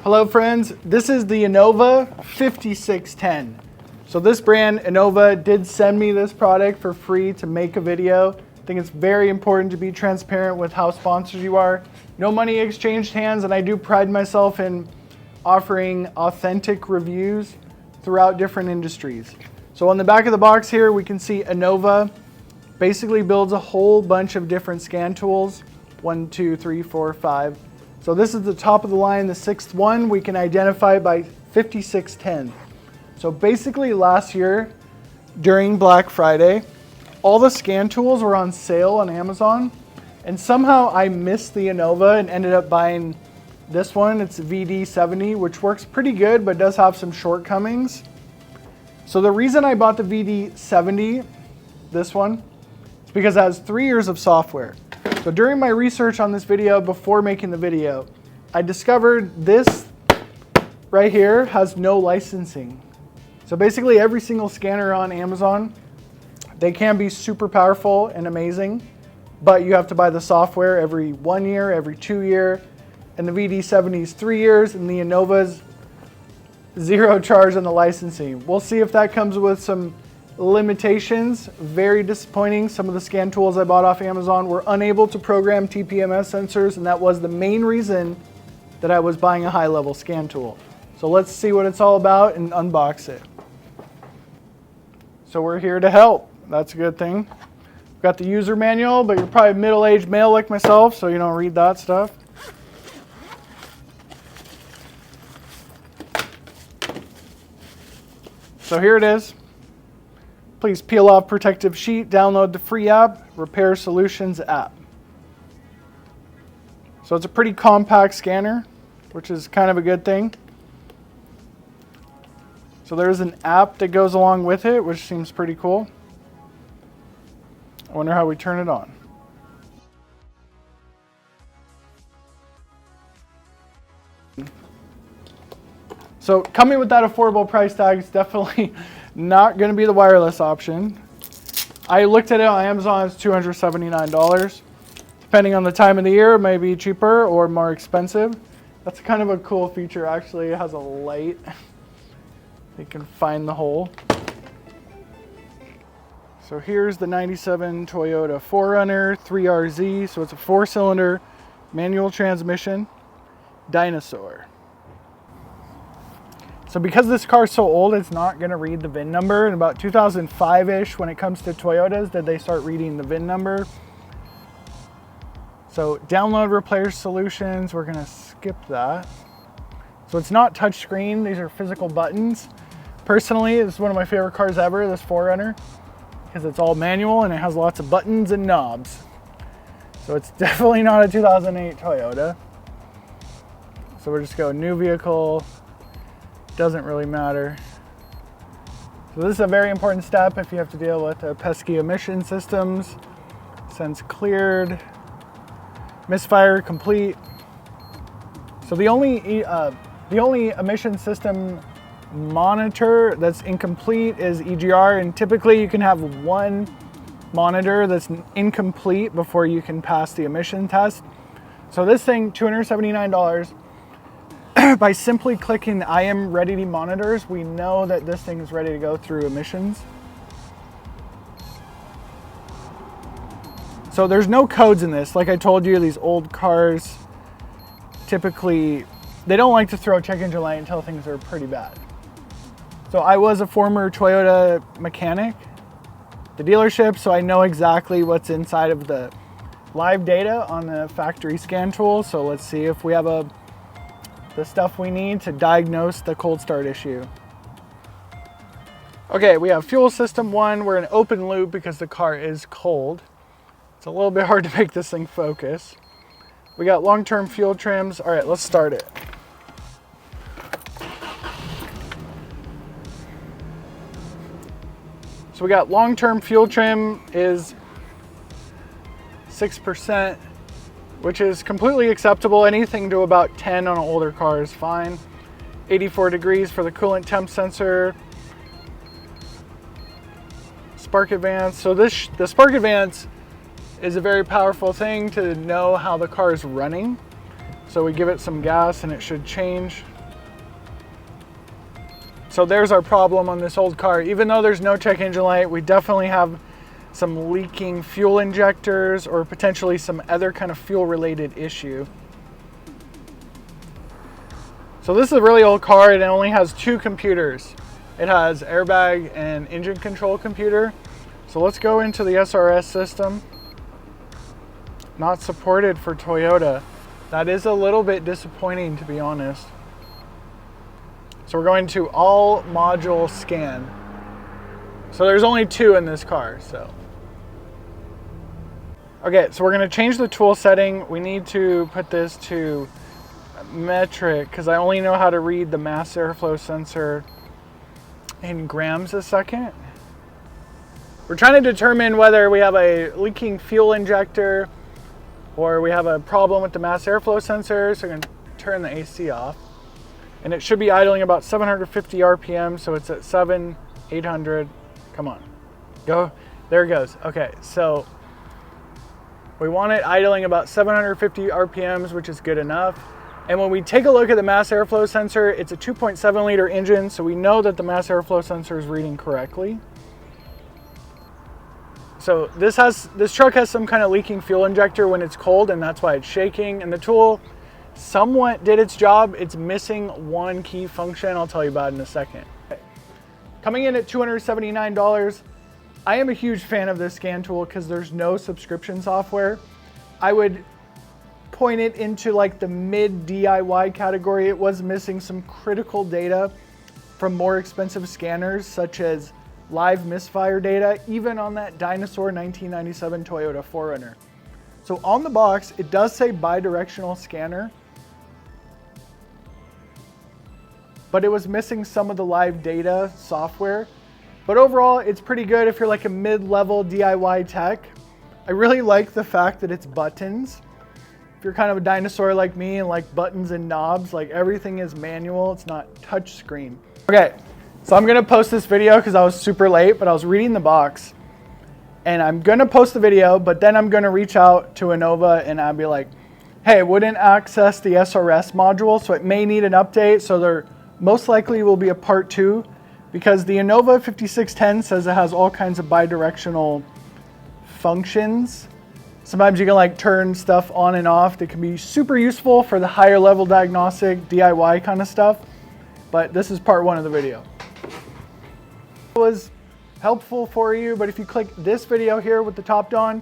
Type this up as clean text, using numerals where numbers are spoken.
Hello friends, this is the Innova 5610. So this brand, Innova, did send me this product for free to make a video. I think it's very important to be transparent with how sponsors you are. No money exchanged hands, and I do pride myself in offering authentic reviews throughout different industries. So on the back of the box here, we can see Innova basically builds a whole bunch of different scan tools. 1, 2, 3, 4, 5. So this is the top of the line, the sixth one. We can identify by 5610. So basically last year during Black Friday, all the scan tools were on sale on Amazon, and somehow I missed the Innova and ended up buying this one. It's VD70, which works pretty good but does have some shortcomings. So the reason I bought the VD70, this one, is because it has 3 years of software. So during my research on this video, before making the video, I discovered this right here has no licensing. So basically every single scanner on Amazon, they can be super powerful and amazing, but you have to buy the software every 1 year, every 2 year, and the VD70 is 3 years, and the Innova's zero charge on the licensing. We'll see if that comes with some limitations. Very disappointing. Some of the scan tools I bought off Amazon were unable to program TPMS sensors, and that was the main reason that I was buying a high-level scan tool. So let's see what it's all about and unbox it. So we're here to help. That's a good thing. We've got the user manual, but you're probably a middle-aged male like myself, so you don't read that stuff. So here it is. Please peel off protective sheet, download the free app, Repair Solutions app. So it's a pretty compact scanner, which is kind of a good thing. So there's an app that goes along with it, which seems pretty cool. I wonder how we turn it on. So coming with that affordable price tag is definitely not going to be the wireless option. I looked at it on Amazon, it's $279. Depending on the time of the year, it may be cheaper or more expensive. That's kind of a cool feature actually. It has a light. You can find the hole. So here's the 97 Toyota 4Runner 3RZ. So it's a 4-cylinder manual transmission dinosaur. So because this car is so old, it's not going to read the VIN number. In about 2005-ish, when it comes to Toyotas, did they start reading the VIN number. So download Repair Solutions, we're going to skip that. So it's not touchscreen, these are physical buttons. Personally, this is one of my favorite cars ever, this 4Runner, because it's all manual and it has lots of buttons and knobs. So it's definitely not a 2008 Toyota. So we're just going new vehicle. Doesn't really matter. So this is a very important step if you have to deal with pesky emission systems. Sense cleared, misfire complete. So the only emission system monitor that's incomplete is EGR, and typically you can have one monitor that's incomplete before you can pass the emission test. So this thing, $279. By simply clicking I am ready to monitors, we know that this thing is ready to go through emissions. So there's no codes in this. Like I told you, these old cars, typically, they don't like to throw check engine light until things are pretty bad. So I was a former Toyota mechanic, the dealership, so I know exactly what's inside of the live data on the factory scan tool. So let's see if we have the stuff we need to diagnose the cold start issue. Okay, we have fuel system 1. We're in open loop because the car is cold. It's a little bit hard to make this thing focus. We got long-term fuel trims. All right, let's start it. So we got long-term fuel trim is 6%. Which is completely acceptable. Anything to about 10 on an older car is fine. 84 degrees for the coolant temp sensor. Spark Advance. So the Spark Advance is a very powerful thing to know how the car is running. So we give it some gas and it should change. So there's our problem on this old car. Even though there's no check engine light, we definitely have some leaking fuel injectors or potentially some other kind of fuel related issue. So this is a really old car. It only has 2 computers. It has airbag and engine control computer. So let's go into the SRS system. Not supported for Toyota. That is a little bit disappointing, to be honest. So we're going to all module scan. So there's only 2 in this car, so. Okay, so we're gonna change the tool setting. We need to put this to metric because I only know how to read the mass airflow sensor in grams a second. We're trying to determine whether we have a leaking fuel injector or we have a problem with the mass airflow sensor. So we're gonna turn the AC off. And it should be idling about 750 RPM, so it's at 800. Come on, go, there it goes. Okay, so we want it idling about 750 RPMs, which is good enough. And when we take a look at the mass airflow sensor, it's a 2.7 liter engine, so we know that the mass airflow sensor is reading correctly. So this truck has some kind of leaking fuel injector when it's cold, and that's why it's shaking. And the tool somewhat did its job. It's missing one key function. I'll tell you about it in a second. Coming in at $279, I am a huge fan of this scan tool because there's no subscription software. I would point it into like the mid DIY category. It was missing some critical data from more expensive scanners such as live misfire data, even on that dinosaur 1997 Toyota 4Runner. So on the box, it does say bidirectional scanner, but it was missing some of the live data software. But overall, it's pretty good if you're like a mid-level DIY tech. I really like the fact that it's buttons. If you're kind of a dinosaur like me and like buttons and knobs, like everything is manual, it's not touch screen. Okay, so I'm gonna post this video because I was super late, but I was reading the box. And I'm gonna post the video, but then I'm gonna reach out to Innova and I'll be like, hey, wouldn't access the SRS module, so it may need an update. So there most likely will be a part 2 because the Innova 5610 says it has all kinds of bidirectional functions. Sometimes you can like turn stuff on and off that can be super useful for the higher level diagnostic DIY kind of stuff. But this is part 1 of the video. It was helpful for you, but if you click this video here with the top on,